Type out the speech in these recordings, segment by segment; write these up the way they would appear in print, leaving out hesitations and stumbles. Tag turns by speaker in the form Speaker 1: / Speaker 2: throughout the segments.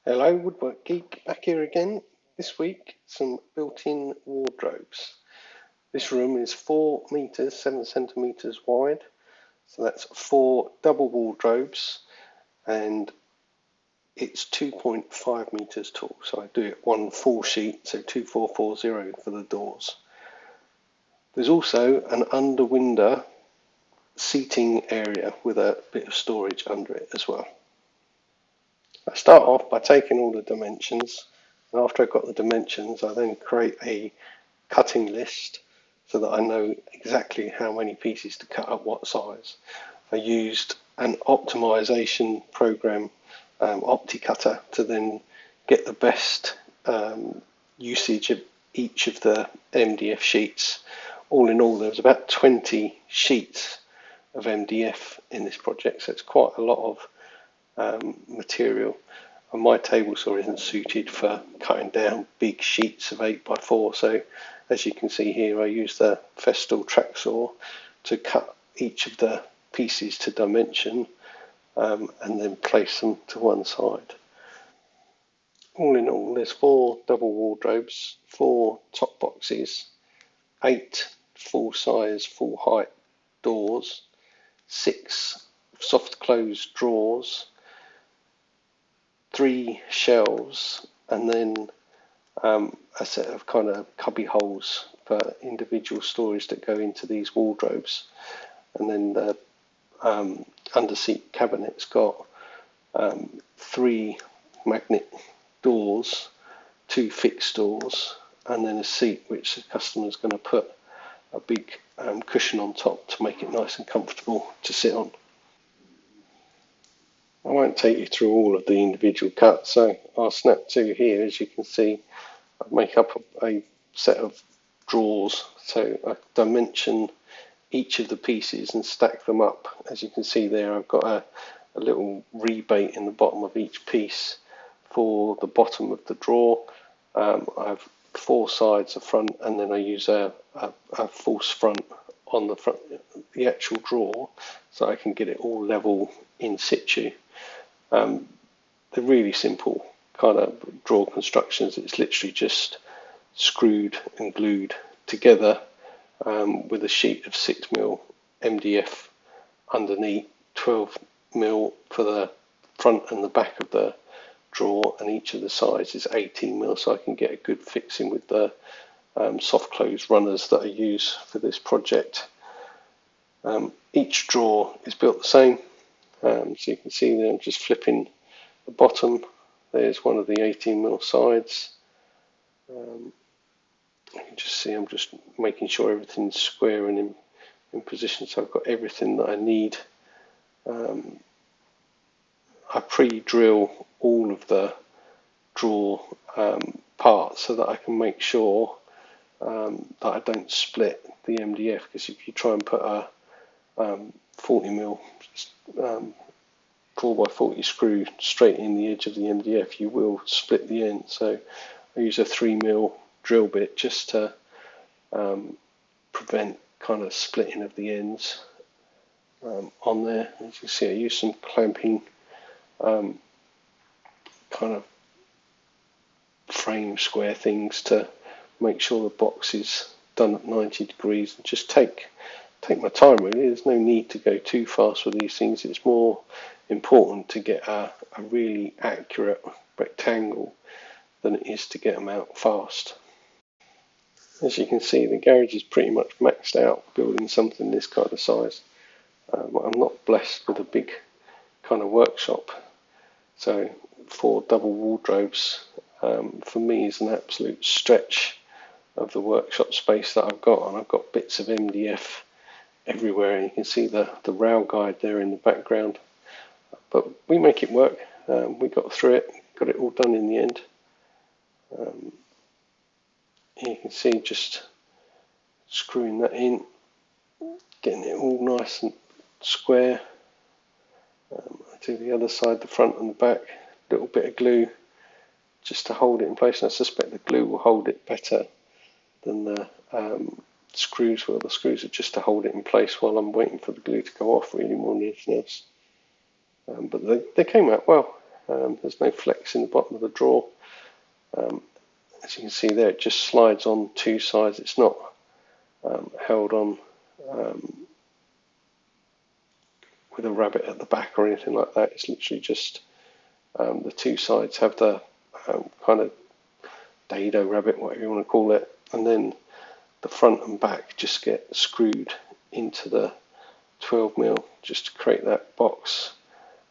Speaker 1: Hello, Woodwork Geek, back here again. This week, some built-in wardrobes. This room is 4 meters, 7 centimeters wide. So that's 4 double wardrobes, and it's 2.5 meters tall. So I do it one full sheet, so 2440 for the doors. There's also an under window seating area with a bit of storage under it as well. I start off by taking all the dimensions, and after I've got the dimensions, I then create a cutting list so that I know exactly how many pieces to cut at what size. I used an optimization program, OptiCutter, to then get the best usage of each of the MDF sheets. All in all, there was about 20 sheets of MDF in this project, so it's quite a lot of material, and my table saw isn't suited for cutting down big sheets of 8x4. So as you can see here, I use the festool track saw to cut each of the pieces to dimension and then place them to one side. All in all, there's 4 double wardrobes, 4 top boxes, 8 full size, full height doors, 6 soft close drawers, 3 shelves, and then a set of kind of cubby holes for individual storage that go into these wardrobes. And then the underseat cabinet's got 3 magnet doors, 2 fixed doors, and then a seat which the customer's going to put a big cushion on top to make it nice and comfortable to sit on. I won't take you through all of the individual cuts, so I'll snap to here. As you can see, I make up a set of drawers, so I dimension each of the pieces and stack them up. As you can see there, I've got a little rebate in the bottom of each piece for the bottom of the drawer. I have 4 sides of front, and then I use a false front on the front, the actual drawer, so I can get it all level in situ. They're really simple kind of drawer constructions. It's literally just screwed and glued together with a sheet of 6mm MDF underneath, 12mm for the front and the back of the drawer, and each of the sides is 18mm, so I can get a good fixing with the soft close runners that I use for this project. Each drawer is built the same. So you can see there, I'm just flipping the bottom. There's one of the 18mm sides. You can just see I'm just making sure everything's square and in position, so I've got everything that I need. I pre-drill all of the drawer parts so that I can make sure that I don't split the MDF, because if you try and put a 40mm 4x40 screw straight in the edge of the MDF, you will split the end. So I use a 3mm drill bit just to prevent kind of splitting of the ends on there. As you can see, I use some clamping kind of frame square things to make sure the box is done at 90 degrees, and just take my time really. There's no need to go too fast with these things. It's more important to get a really accurate rectangle than it is to get them out fast. As you can see, the garage is pretty much maxed out building something this kind of size. I'm not blessed with a big kind of workshop, so 4 double wardrobes for me is an absolute stretch of the workshop space that I've got, and I've got bits of MDF everywhere, and you can see the rail guide there in the background, but we make it work. We got through it, got it all done in the end. Here you can see just screwing that in, getting it all nice and square. I do the other side, the front and the back, a little bit of glue just to hold it in place, and I suspect the glue will hold it better than the screws will. The screws are just to hold it in place while I'm waiting for the glue to go off, really, more than anything else. But they came out well. There's no flex in the bottom of the drawer. As you can see there, it just slides on two sides. It's not held on with a rabbet at the back or anything like that. It's literally just the two sides have the kind of dado rabbet, whatever you want to call it, and then the front and back just get screwed into the 12mm just to create that box.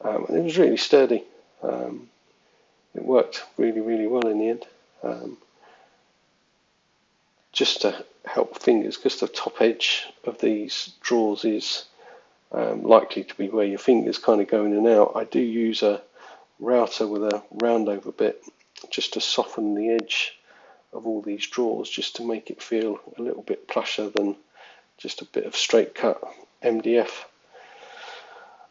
Speaker 1: And it was really sturdy. It worked really, really well in the end. Just to help fingers, because the top edge of these drawers is likely to be where your fingers kind of go in and out. I do use a router with a round over bit just to soften the edge of all these drawers, just to make it feel a little bit plusher than just a bit of straight cut MDF.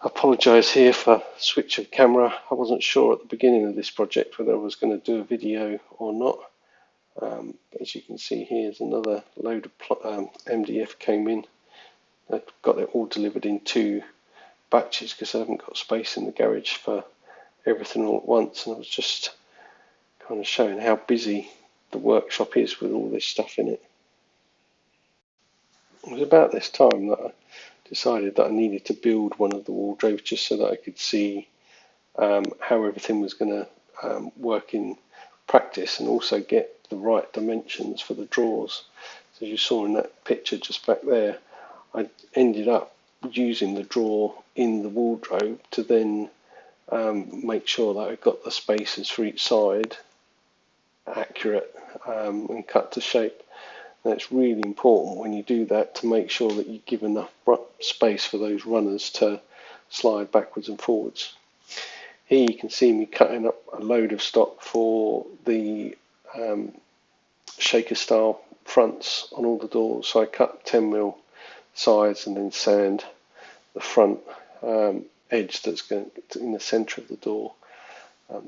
Speaker 1: I apologise here for switch of camera. I wasn't sure at the beginning of this project whether I was going to do a video or not. As you can see, here's another load of MDF came in. I've got it all delivered in 2 batches because I haven't got space in the garage for everything all at once, and I was just kind of showing how busy the workshop is with all this stuff in it. It was about this time that I decided that I needed to build one of the wardrobes just so that I could see how everything was going to work in practice, and also get the right dimensions for the drawers. So as you saw in that picture just back there, I ended up using the drawer in the wardrobe to then make sure that I got the spaces for each side accurate and cut to shape. And it's really important when you do that to make sure that you give enough space for those runners to slide backwards and forwards. Here you can see me cutting up a load of stock for the shaker style fronts on all the doors. So I cut 10mm sides and then sand the front edge that's going to, in the centre of the door.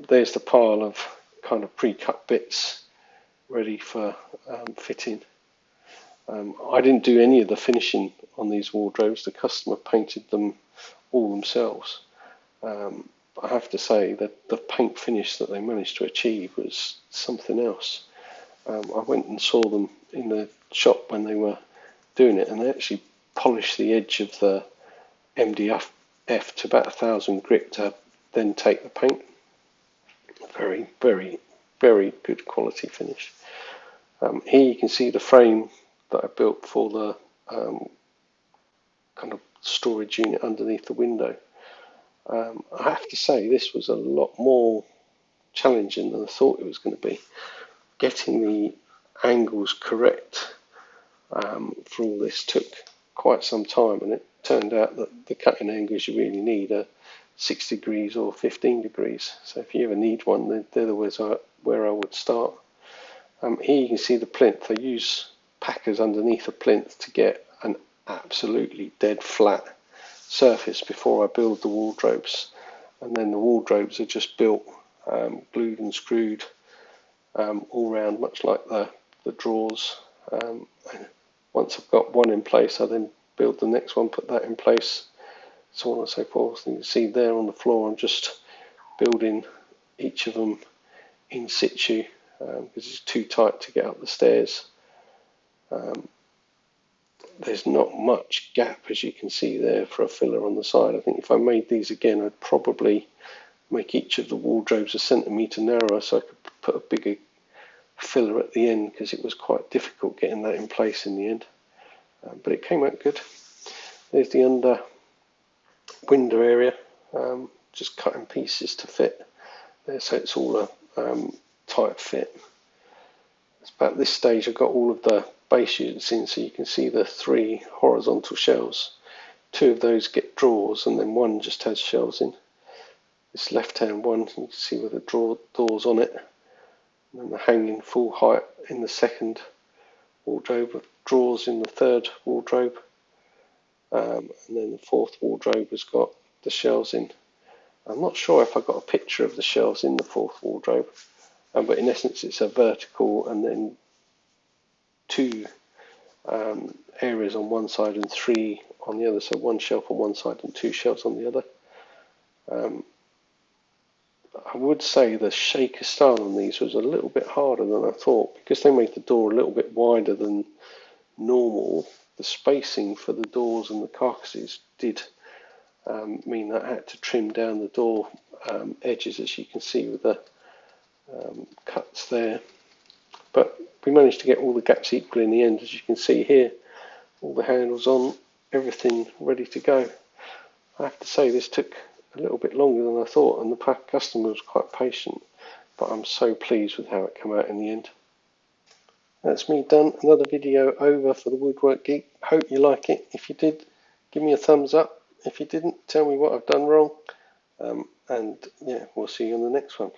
Speaker 1: There's the pile of kind of pre-cut bits ready for fitting. I didn't do any of the finishing on these wardrobes. The customer painted them all themselves. I have to say that the paint finish that they managed to achieve was something else. I went and saw them in the shop when they were doing it, and they actually polished the edge of the MDF to about 1000 grit to then take the paint. Very, very, very good quality finish. Here you can see the frame that I built for the kind of storage unit underneath the window. I have to say this was a lot more challenging than I thought it was going to be. Getting the angles correct for all this took quite some time, and it turned out that the cutting angles you really need are 6 degrees or 15 degrees. So if you ever need one, they're the ways where I would start. Here you can see the plinth. I use packers underneath the plinth to get an absolutely dead flat surface before I build the wardrobes, and then the wardrobes are just built, glued and screwed all round, much like the drawers. And once I've got one in place, I then build the next one, put that in place, so on and so forth. And you can see there on the floor I'm just building each of them in situ because it's too tight to get up the stairs. There's not much gap, as you can see there, for a filler on the side. I think if I made these again, I'd probably make each of the wardrobes a centimetre narrower so I could put a bigger filler at the end, because it was quite difficult getting that in place in the end. But it came out good. There's the under window area, just cutting pieces to fit there, so it's all a tight fit. It's about this stage I've got all of the base units in, so you can see the 3 horizontal shelves. 2 of those get drawers, and then one just has shelves in. This left hand one, you can see with the doors on it, and then the hanging full height in the second wardrobe, with drawers in the third wardrobe, and then the fourth wardrobe has got the shelves in. I'm not sure if I got a picture of the shelves in the fourth wardrobe, but in essence it's a vertical and then 2 areas on one side and 3 on the other, so 1 shelf on one side and 2 shelves on the other. I would say the shaker style on these was a little bit harder than I thought, because they made the door a little bit wider than normal. The spacing for the doors and the carcasses did mean that I had to trim down the door edges, as you can see with the cuts there. But we managed to get all the gaps equal in the end, as you can see here. All the handles on, everything ready to go. I have to say this took a little bit longer than I thought, and the customer was quite patient, but I'm so pleased with how it came out in the end. That's me done. Another video over for the Woodwork Geek. Hope you like it. If you did, give me a thumbs up. If you didn't, tell me what I've done wrong. And yeah, we'll see you on the next one.